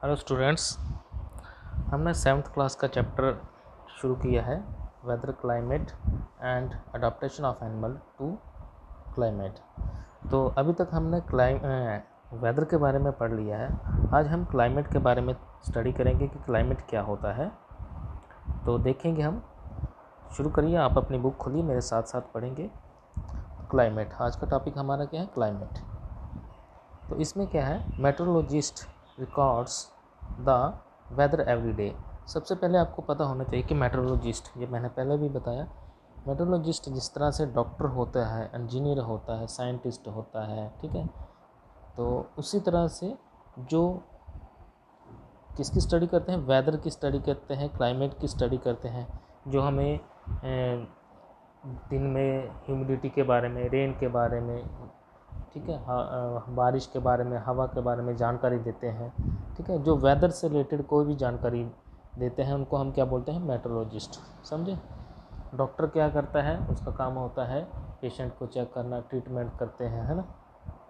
Hello students, हमने 7th class का chapter शुरू किया है weather climate and adaptation of animal to climate. तो अभी तक हमने वेदर के बारे में पढ़ लिया है। आज हम क्लाइमेट के बारे में स्टडी करेंगे कि क्लाइमेट क्या होता है। तो देखेंगे हम। शुरू करिए, आप अपनी बुक खोलिए, मेरे साथ साथ पढ़ेंगे। क्लाइमेट, आज का टॉपिक हमारा क्या है? क्लाइमेट। तो इसमें क्या है? Meteorologist records the weather every day. सबसे पहले आपको पता होना चाहिए कि मेट्रोलॉजिस्ट, ये मैंने पहले भी बताया, मेट्रोलॉजिस्ट जिस तरह से डॉक्टर होता है, इंजीनियर होता है, साइंटिस्ट होता है, ठीक है, तो उसी तरह से जो किसकी स्टडी करते हैं? वेदर की स्टडी करते हैं, क्लाइमेट की स्टडी करते हैं, जो हमें दिन में ह्यूमिडिटी के बारे में, रेन के बारे में, ठीक है, बारिश के बारे में, हवा के बारे में जानकारी देते हैं, ठीक है, जो वेदर से रिलेटेड कोई भी जानकारी देते हैं उनको हम क्या बोलते हैं? मेट्रोलॉजिस्ट। समझे? डॉक्टर क्या करता है? उसका काम होता है पेशेंट को चेक करना, ट्रीटमेंट करते हैं, है ना,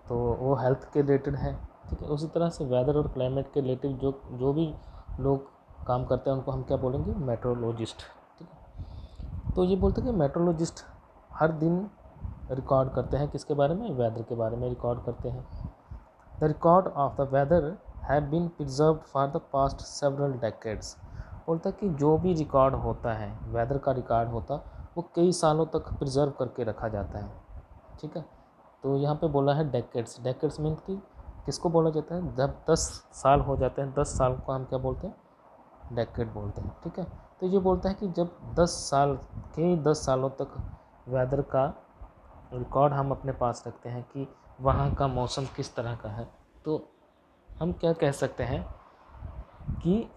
तो वो हेल्थ के रिलेटेड है, ठीक है। उसी तरह से वेदर और क्लाइमेट के रिलेटेड जो भी लोग काम करते हैं उनको हम क्या बोलेंगे? मेट्रोलॉजिस्ट, ठीक है। तो ये बोलते हैं कि मेट्रोलॉजिस्ट हर दिन रिकॉर्ड करते हैं किसके बारे में? वेदर के बारे में रिकॉर्ड करते हैं। The record of the weather have been preserved for the past several decades. बोलता है कि जो भी रिकॉर्ड होता है, वेदर का रिकॉर्ड होता, वो कई सालों तक प्रिजर्व करके रखा जाता है, ठीक है। तो यहाँ पे बोला है डेकेड्स। डेकेड्स मीन कि किसको बोला जाता है? जब 10 साल हो जाते हैं, 10 साल को हम क्या बोलते हैं? डेकेड बोलते हैं, ठीक है। तो ये बोलता है कि जब 10 साल के 10 सालों तक वेदर का रिकॉर्ड हम अपने पास रखते हैं कि वहाँ का मौसम किस तरह का है, तो हम क्या कह सकते हैं कि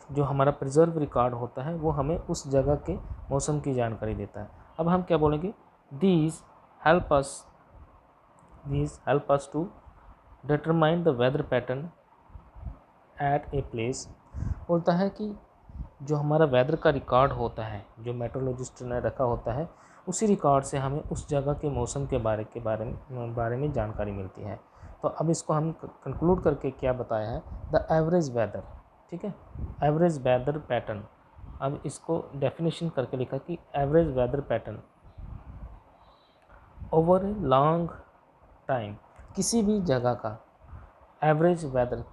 जो हमारा प्रिजर्व रिकॉर्ड होता है वो हमें उस जगह के मौसम की जानकारी देता है। अब हम क्या बोलेंगे? These help us to determine the weather pattern at a place. बोलता है कि जो हमारा वेदर का रिकॉर्ड होता है, जो मेट्रोलॉजिस्ट ने रखा होता है, उसी रिकॉर्ड से हमें उस जगह के मौसम के बारे में जानकारी मिलती है। तो अब इसको हम कंक्लूड करके क्या बताया है? द एवरेज वेदर, ठीक है, एवरेज वेदर पैटर्न। अब इसको डेफिनेशन करके लिखा कि average weather pattern over a long time, किसी भी जगह का एवरेज वेदर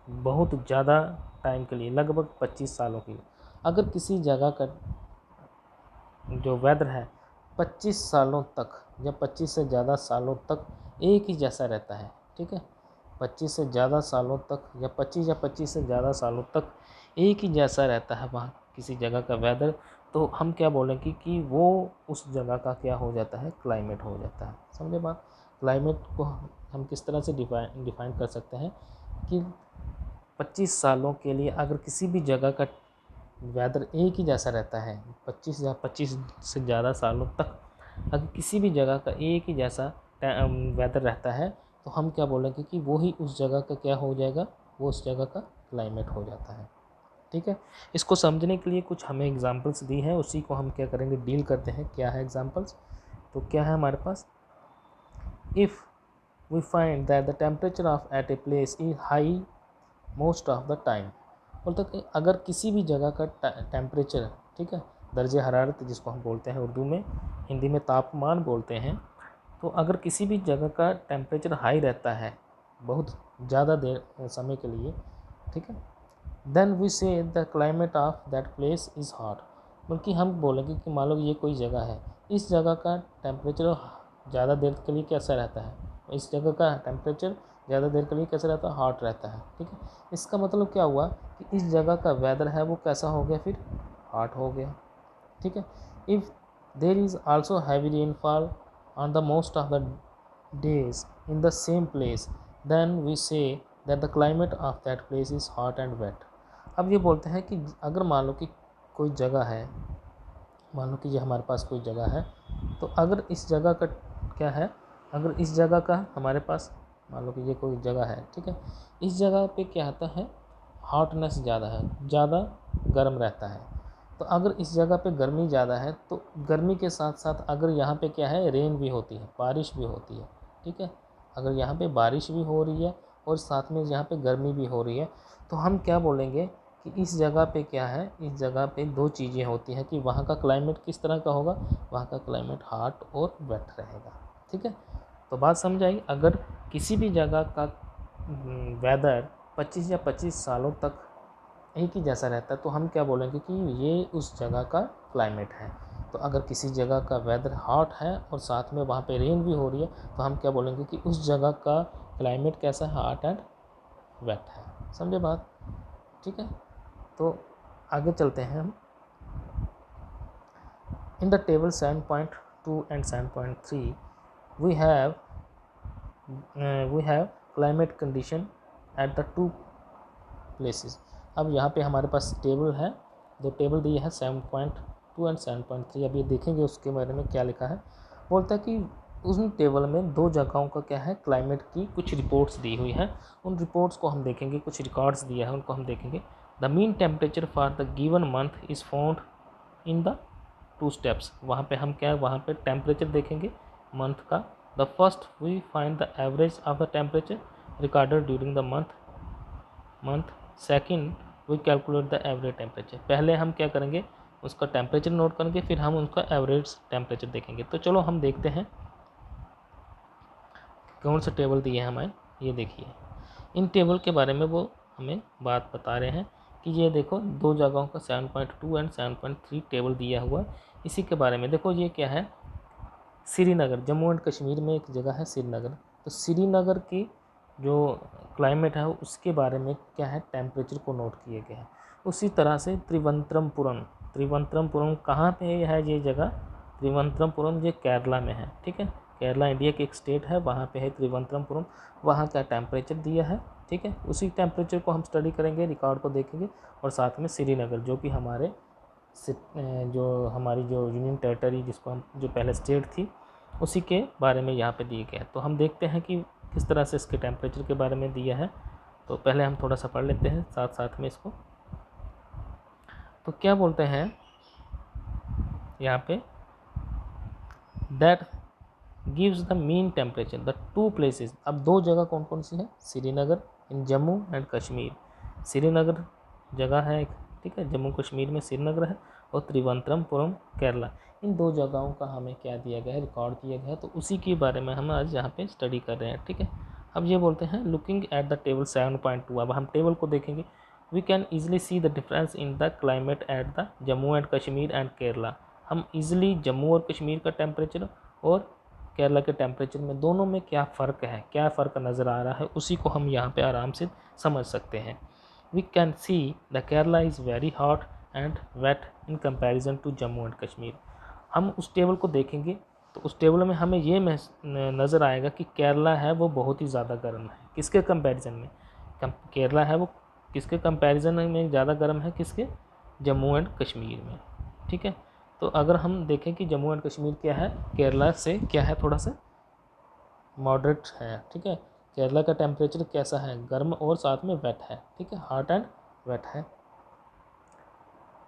बहुत ज़्यादा टाइम के लिए, लगभग 25 सालों के लिए, अगर किसी जगह का जो वेदर है 25 सालों तक या 25 से ज़्यादा सालों तक एक ही जैसा रहता है, ठीक है, 25 से ज़्यादा सालों तक या 25 से ज़्यादा सालों तक एक ही जैसा रहता है वहाँ किसी जगह का वेदर, तो हम क्या बोलेंगे कि वो उस जगह का क्या हो जाता है? क्लाइमेट हो जाता है। समझे बात? क्लाइमेट को हम किस तरह से डिफाइन कर सकते हैं कि 25 सालों के लिए अगर किसी भी जगह का वेदर एक ही जैसा रहता है, 25 से ज़्यादा सालों तक अगर किसी भी जगह का एक ही जैसा वेदर रहता है, तो हम क्या बोलेंगे कि वो ही उस जगह का क्या हो जाएगा? वो उस जगह का क्लाइमेट हो जाता है, ठीक है। इसको समझने के लिए कुछ हमें एग्जांपल्स दी हैं, उसी को हम क्या करेंगे? डील करते हैं। क्या है एग्जांपल्स? तो क्या है हमारे पास? If we find that the temperature of at a place is high most of the time. बोलते कि अगर किसी भी जगह का टेम्परेचर, ठीक है, दर्जे हरारत जिसको हम बोलते हैं उर्दू में, हिंदी में तापमान बोलते हैं, तो अगर किसी भी जगह का टेम्परेचर हाई रहता है बहुत ज़्यादा देर समय के लिए, ठीक है, देन वी से the climate of that place is hot. बल्कि हम बोलेंगे कि मान लो ये कोई जगह है, इस जगह का टेम्परेचर ज़्यादा देर के लिए कैसा रहता है? इस जगह का टेम्परेचर ज़्यादा देर के लिए कैसा रहता है? हॉट रहता है, ठीक है। इसका मतलब क्या हुआ कि इस जगह का वेदर है वो कैसा हो गया? फिर हॉट हो गया, ठीक है। If there is also heavy rainfall on the most of the days in the same place, then we say that the climate of that place is hot and wet. अब ये बोलते हैं कि अगर मान लो कि कोई जगह है, मान लो कि ये हमारे पास कोई जगह है, तो अगर इस जगह का क्या है? अगर इस जगह का हमारे पास मान लो कि ये कोई जगह है, ठीक है, इस जगह पे क्या आता है? हॉटनेस ज़्यादा है, ज़्यादा गर्म रहता है। तो अगर इस जगह पे गर्मी ज़्यादा है, तो गर्मी के साथ साथ अगर यहाँ पे क्या है? रेन भी होती है, बारिश भी होती है, ठीक है। अगर यहाँ पे बारिश भी हो रही है और साथ में यहाँ पे गर्मी भी हो रही है, तो हम क्या बोलेंगे कि इस जगह पे क्या है, इस जगह पे दो चीज़ें होती हैं कि वहाँ का क्लाइमेट किस तरह का होगा, वहाँ का क्लाइमेट हॉट और वेट रहेगा। ठीक है, तो बात समझ आई। अगर किसी भी जगह का वेदर 25 या 25 सालों तक एक ही जैसा रहता है तो हम क्या बोलेंगे कि ये उस जगह का क्लाइमेट है। तो अगर किसी जगह का वेदर हॉट है और साथ में वहाँ पे रेन भी हो रही है तो हम क्या बोलेंगे कि उस जगह का क्लाइमेट कैसा है, हॉट एंड वेट है। समझे बात? ठीक है, तो आगे चलते हैं हम। In the table 7.2 and 7.3 we have climate condition at the two places. अब यहाँ पे हमारे पास टेबल है, दो टेबल दिए हैं 7.2 एंड 7.3। अब ये देखेंगे उसके बारे में क्या लिखा है। बोलता है कि उन टेबल में दो जगहों का क्या है, क्लाइमेट की कुछ रिपोर्ट्स दी हुई हैं। उन रिपोर्ट्स को हम देखेंगे, कुछ रिकॉर्ड्स दिया है उनको हम देखेंगे। The mean temperature for the given month is found in the two steps. वहाँ पे हम क्या है, वहाँ पे टेम्परेचर देखेंगे मंथ का। The first we find the average of the temperature recorded during the month. Second we calculate the average temperature. पहले हम क्या करेंगे, उसका टेम्परेचर नोट करेंगे, फिर हम उसका एवरेज टेम्परेचर देखेंगे। तो चलो हम देखते हैं कौन सा टेबल दिए हैं हमें। ये देखिए, इन टेबल के बारे में वो हमें बात बता रहे हैं कि ये देखो दो जगहों का 7.2 एंड 7.3 टेबल दिया हुआ है। इसी के बारे में देखो, ये क्या है, श्रीनगर, जम्मू एंड कश्मीर में एक जगह है श्रीनगर। तो श्रीनगर की जो क्लाइमेट है उसके बारे में क्या है, टेम्परेचर को नोट किए गए हैं। उसी तरह से त्रिवंतरमपुरम कहाँ पे है ये जगह, त्रिवंतरमपुरम ये केरला में है। ठीक है, केरला इंडिया की एक स्टेट है, वहाँ पे है त्रिवंतरमपुरम। वहाँ का टेम्परेचर दिया है। ठीक है, उसी टेम्परेचर को हम स्टडी करेंगे, रिकॉर्ड को देखेंगे। और साथ में श्रीनगर जो कि हमारी जो यूनियन टेरिटरी जिसको हम जो पहले स्टेट थी उसी के बारे में यहाँ पे दिए गए हैं। तो हम देखते हैं कि किस तरह से इसके टेम्परेचर के बारे में दिया है। तो पहले हम थोड़ा सा पढ़ लेते हैं साथ साथ में इसको। तो क्या बोलते हैं यहाँ पे, that gives the mean temperature the two places. अब दो जगह कौन कौन सी है, श्रीनगर इन जम्मू एंड कश्मीर। श्रीनगर जगह है एक, ठीक है, जम्मू कश्मीर में श्रीनगर है, और त्रिवंतरमपुरम केरला। इन दो जगहों का हमें क्या दिया गया है, रिकॉर्ड किया गया है। तो उसी के बारे में हम आज यहाँ पे स्टडी कर रहे हैं। ठीक है, अब ये बोलते हैं लुकिंग एट द टेबल 7.2। अब हम टेबल को देखेंगे। We can easily see the difference in the climate at the Jammu and Kashmir and Kerala. हम इजीली जम्मू और कश्मीर का टेम्परेचर और केरला के टेम्परेचर में दोनों में क्या फ़र्क है, क्या फ़र्क नज़र आ रहा है, उसी को हम यहाँ पे आराम से समझ सकते हैं। We can see the Kerala is very hot and wet in comparison to Jammu and Kashmir. हम उस टेबल को देखेंगे तो उस टेबल में हमें ये नज़र आएगा कि केरला है वो बहुत ही ज़्यादा गर्म है। किसके कंपैरिजन में, केरला है वो किसके कंपैरिजन में ज़्यादा गर्म है, किसके, जम्मू एंड कश्मीर में। ठीक है, तो अगर हम देखें कि जम्मू एंड कश्मीर क्या है, केरला से क्या है, थोड़ा सा मॉडरेट है। ठीक है, केरला का टेम्परेचर कैसा है, गर्म और साथ में वेट है। ठीक है, हॉट एंड वेट है।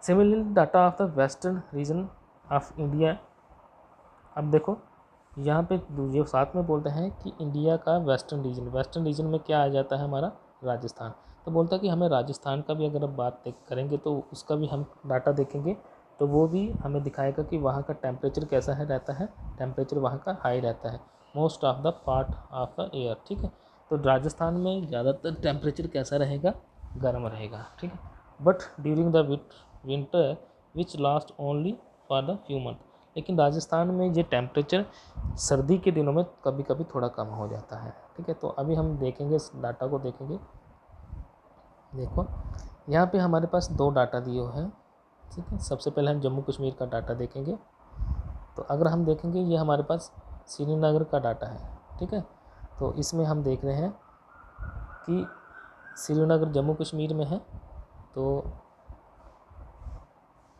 Similarly data of the western region of India. अब देखो यहाँ पे ये साथ में बोलते हैं कि इंडिया का वेस्टर्न रीजन में क्या आ जाता है हमारा, राजस्थान। तो बोलता है कि हमें राजस्थान का भी अगर अब बात करेंगे तो उसका भी हम डाटा देखेंगे तो वो भी हमें दिखाएगा कि वहाँ का टेम्परेचर कैसा है रहता है, टेम्परेचर वहाँ का हाई रहता है most of the part of the year. ठीक है, तो राजस्थान में ज़्यादातर टेम्परेचर कैसा रहेगा, गर्म रहेगा। ठीक है, but during the winter which last only for the few month. लेकिन राजस्थान में ये टेम्परेचर सर्दी के दिनों में कभी कभी थोड़ा कम हो जाता है। ठीक है, तो अभी हम देखेंगे इस डाटा को देखेंगे। देखो यहाँ पे हमारे पास दो डाटा दिए हुए हैं। ठीक है, सबसे पहले हम जम्मू कश्मीर का डाटा देखेंगे। तो अगर हम देखेंगे ये हमारे पास श्रीनगर का डाटा है। ठीक है, तो इसमें हम देख रहे हैं कि श्रीनगर जम्मू कश्मीर में है। तो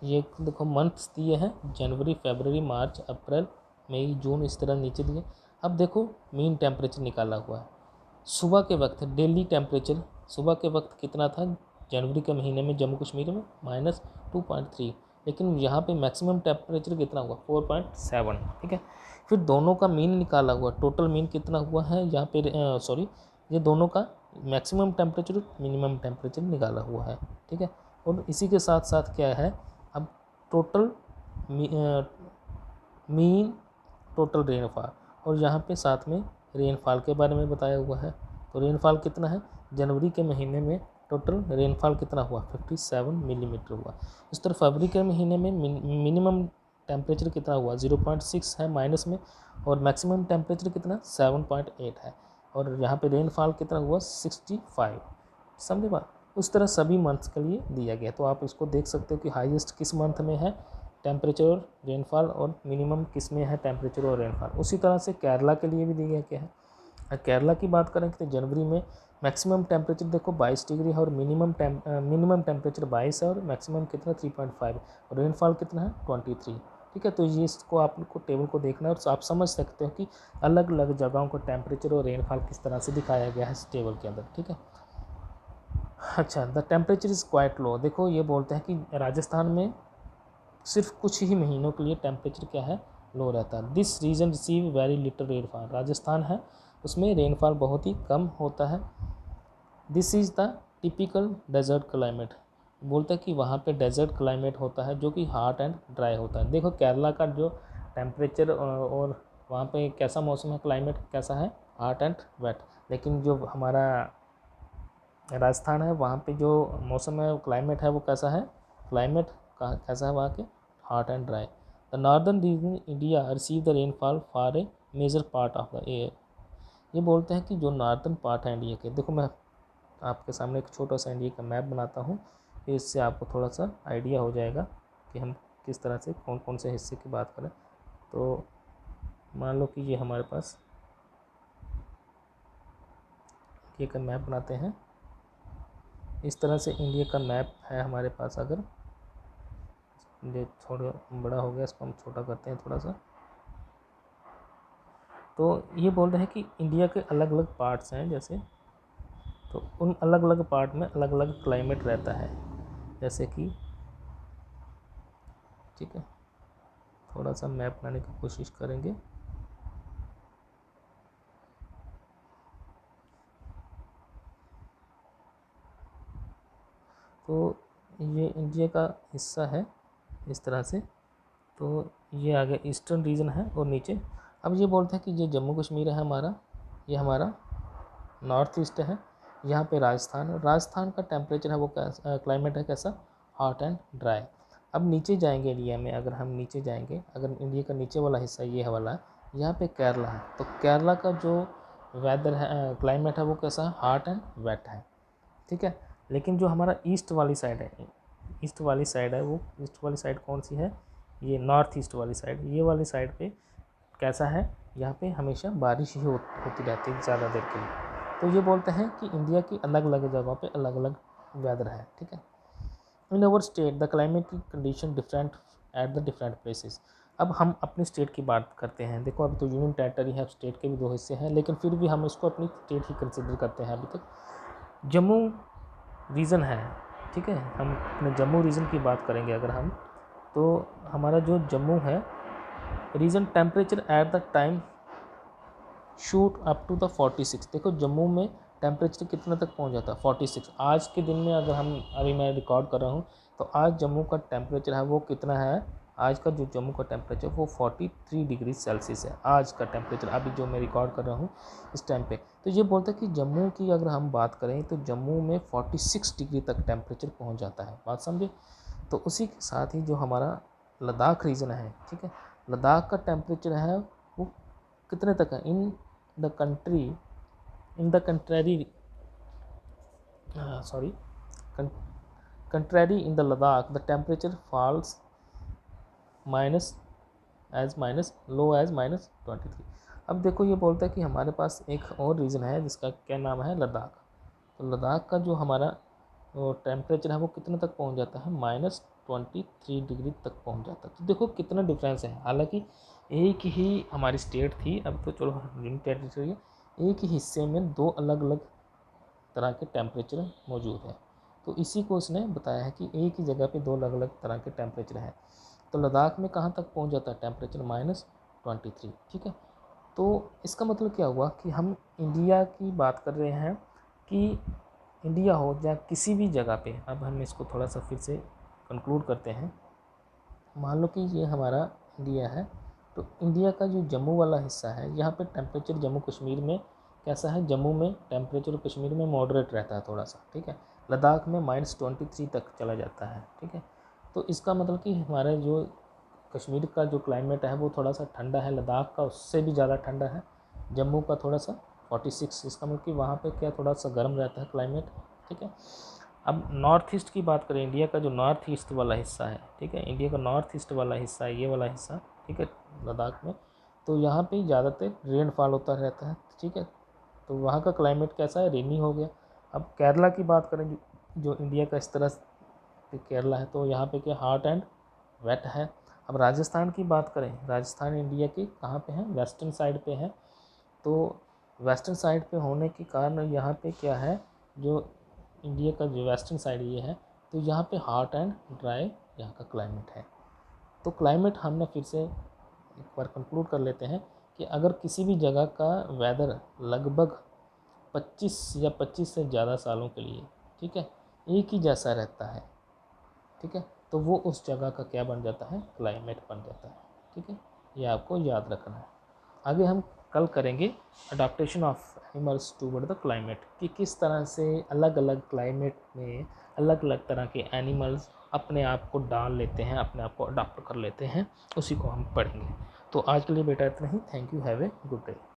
ये देखो मंथ्स दिए हैं, जनवरी, फरवरी, मार्च, अप्रैल, मई, जून, इस तरह नीचे दिए। अब देखो मीन टेम्परेचर निकाला हुआ है। सुबह के वक्त डेली टेम्परेचर सुबह के वक्त कितना था जनवरी के महीने में जम्मू कश्मीर में, -2.3। लेकिन यहाँ पे मैक्सिमम टेम्परेचर कितना हुआ, 4.7। ठीक है, फिर दोनों का मीन निकाला हुआ, टोटल मीन कितना हुआ है यहाँ पे, सॉरी, ये दोनों का मैक्सिमम टेम्परेचर मिनिमम टेम्परेचर निकाला हुआ है, ठीक है। और इसी के साथ साथ क्या है, अब टोटल मीन टोटल रेनफॉल, और यहाँ पे साथ में रेनफॉल के बारे में बताया हुआ है। तो रेनफॉल कितना है, जनवरी के महीने में टोटल रेनफॉल कितना हुआ, 57 मिलीमीटर हुआ। इस तरह फरवरी के महीने में मिनिमम टेम्परेचर कितना हुआ, 0.6 है माइनस में, और मैक्सिमम टेम्परेचर कितना 7.8 है, और यहाँ पे रेनफॉल कितना हुआ 65। समझे बात। उस तरह सभी मंथ्स के लिए दिया गया, तो आप इसको देख सकते हो कि हाईएस्ट किस मंथ में है टेम्परेचर और रेनफॉल, और मिनिमम किस में है टेम्परेचर और रेनफॉल। उसी तरह से केरला के लिए भी दिया गया है। केरला की बात करें तो जनवरी में मैक्सिमम टेम्परेचर देखो 22 डिग्री है, और मिनिमम टेम्परेचर 22 है, और मैक्सिमम कितना 3.5, और रेनफॉल कितना है 23, ठीक है। तो ये इसको आपको टेबल को देखना है, और आप समझ सकते हो कि अलग अलग जगहों को टेम्परेचर और रेनफॉल किस तरह से दिखाया गया है इस टेबल के अंदर, ठीक है। अच्छा, the temperature is quite low, देखो ये बोलते हैं कि राजस्थान में सिर्फ कुछ ही महीनों के लिए टेम्परेचर क्या है, लो रहता है। This region receive very little rainfall, Rajasthan है उसमें रेनफॉल बहुत ही कम होता है। This is the typical desert climate, बोलते हैं कि वहाँ पे डेजर्ट क्लाइमेट होता है जो कि हॉट एंड ड्राई होता है। देखो केरला का जो टेम्परेचर और वहाँ पे कैसा मौसम है, क्लाइमेट कैसा है, हॉट एंड वेट। लेकिन जो हमारा राजस्थान है वहाँ पे जो मौसम है, क्लाइमेट है, वो कैसा है, क्लाइमेट कैसा है वहाँ के, hot and dry. The northern region India receive the rainfall for a major part of the year, ये बोलते हैं कि जो नॉर्दर्न पार्ट है इंडिया के, देखो मैं आपके सामने एक छोटा सा इंडिया का मैप बनाता हूँ, इससे आपको थोड़ा सा आइडिया हो जाएगा कि हम किस तरह से कौन कौन से हिस्से की बात करें। तो मान लो कि ये हमारे पास इंडिया का मैप बनाते हैं, इस तरह से इंडिया का मैप है हमारे पास। अगर ये थोड़ा बड़ा हो गया, इसको हम छोटा करते हैं थोड़ा सा। तो ये बोल रहे हैं कि इंडिया के अलग अलग पार्ट्स हैं जैसे, तो उन अलग अलग पार्ट में अलग अलग क्लाइमेट रहता है, जैसे कि, ठीक है, थोड़ा सा मैप बनाने की कोशिश करेंगे। तो ये इंडिया का हिस्सा है इस तरह से, तो ये आगे ईस्टर्न रीजन है, और नीचे अब ये बोलते हैं कि ये जम्मू कश्मीर है हमारा, ये हमारा नॉर्थ ईस्ट है। यहाँ पे राजस्थान का टेम्परेचर है वो कैसा, क्लाइमेट है कैसा, हॉट एंड ड्राई। अब नीचे जाएंगे इंडिया में, अगर हम नीचे जाएंगे, अगर इंडिया का नीचे वाला हिस्सा ये है वाला, यहाँ पे केरला है, तो केरला का जो वेदर है, क्लाइमेट है, वो कैसा है, हॉट एंड वेट है, ठीक है। लेकिन जो हमारा ईस्ट वाली साइड है, ईस्ट वाली साइड है, वो ईस्ट वाली साइड कौन सी है, ये नॉर्थ ईस्ट वाली साइड, ये वाली साइड पे कैसा है, यहाँ पे हमेशा बारिश ही होती रहती है ज़्यादा देर के लिए। तो ये बोलते हैं कि इंडिया की अलग अलग जगहों पे अलग अलग वेदर है, ठीक है। In our state the climatic condition different at the different places. अब हम अपनी स्टेट की बात करते हैं। देखो अभी तो यूनियन टेरिटरी है, अब स्टेट के भी दो हिस्से हैं, लेकिन फिर भी हम इसको अपनी स्टेट ही कंसिडर करते हैं अभी तक। जम्मू रीजन है, ठीक है, हम अपने जम्मू रीजन की बात करेंगे अगर हम, तो हमारा जो जम्मू है region, temperature at the time shoot up to the 46। देखो जम्मू में टेम्परेचर कितना तक पहुंच जाता है, 46। आज के दिन में अगर हम, अभी मैं रिकॉर्ड कर रहा हूँ, तो आज जम्मू का टेम्परेचर है वो कितना है, आज का जो जम्मू का टेम्परेचर वो 43 डिग्री सेल्सियस है आज का टेम्परेचर, अभी जो मैं रिकॉर्ड कर रहा हूँ इस टाइम पे। तो ये बोलते हैं कि जम्मू की अगर हम बात करें तो जम्मू में 46 डिग्री तक टेम्परेचर पहुँच जाता है, बात समझे। तो उसी के साथ ही जो हमारा लद्दाख रीजन है, ठीक है, लद्दाख का टेम्परेचर है वो कितने तक है, in the country, in the contrary, sorry, contrary in the Ladakh the temperature falls minus low as -23। अब देखो ये बोलता है कि हमारे पास एक और रीज़न है जिसका क्या नाम है, लद्दाख। तो लद्दाख का जो हमारा टेम्परेचर है वो कितने तक पहुंच जाता है, -23 डिग्री तक पहुंच जाता है। तो देखो कितना डिफरेंस है, हालांकि एक ही हमारी स्टेट थी, अब तो चलो यूनियन टेरिटरी है, एक ही हिस्से में दो अलग अलग तरह के टेम्परेचर मौजूद है। तो इसी को उसने बताया है कि एक ही जगह पे दो अलग अलग तरह के टेम्परेचर हैं। तो लद्दाख में कहाँ तक पहुँच जाता है टेम्परेचर, -23, ठीक है। तो इसका मतलब क्या हुआ कि हम इंडिया की बात कर रहे हैं कि इंडिया हो या किसी भी जगह पे, अब हम इसको थोड़ा सा फिर से कंक्लूड करते हैं। मान लो कि ये हमारा इंडिया है, तो इंडिया का जो जम्मू वाला हिस्सा है, यहाँ पे टेम्परेचर जम्मू कश्मीर में कैसा है, जम्मू में टेम्परेचर कश्मीर में मॉडरेट रहता है थोड़ा सा, ठीक है। लद्दाख में -23 तक चला जाता है, ठीक है। तो इसका मतलब कि हमारे जो कश्मीर का जो क्लाइमेट है वो थोड़ा सा ठंडा है, लद्दाख का उससे भी ज़्यादा ठंडा है, जम्मू का थोड़ा सा 46, इसका मतलब कि वहाँ पे क्या थोड़ा सा गर्म रहता है क्लाइमेट, ठीक है। अब नॉर्थ ईस्ट की बात करें, इंडिया का जो नॉर्थ ईस्ट वाला हिस्सा है, ठीक है, इंडिया का नॉर्थ ईस्ट वाला हिस्सा है, ये वाला हिस्सा, ठीक है, लद्दाख में, तो यहाँ पे ज़्यादातर रेनफॉल होता रहता है, ठीक है। तो वहाँ का क्लाइमेट कैसा है, रेनी हो गया। अब केरला की बात करें, जो इंडिया का इस तरह से केरला है, तो यहाँ पे क्या हॉट एंड वेट है। अब राजस्थान की बात करें, राजस्थान इंडिया की कहाँ पे है, वेस्टर्न साइड पे है। तो वेस्टर्न साइड पे होने के कारण यहाँ पे क्या है, जो इंडिया का जो वेस्टर्न साइड ये है, तो यहाँ पे हॉट एंड ड्राई यहाँ का क्लाइमेट है। तो क्लाइमेट हमने फिर से एक बार कंक्लूड कर लेते हैं कि अगर किसी भी जगह का वेदर लगभग 25 या 25 से ज़्यादा सालों के लिए, ठीक है, एक ही जैसा रहता है, ठीक है, तो वो उस जगह का क्या बन जाता है, क्लाइमेट बन जाता है, ठीक है। ये आपको याद रखना है। आगे हम कल करेंगे adaptation of animals toward the climate, कि किस तरह से अलग अलग क्लाइमेट में अलग अलग तरह के एनिमल्स अपने आप को डाल लेते हैं, अपने आप को अडाप्ट कर लेते हैं, उसी को हम पढ़ेंगे। तो आज के लिए बेटा इतना ही। Thank you, have a good day.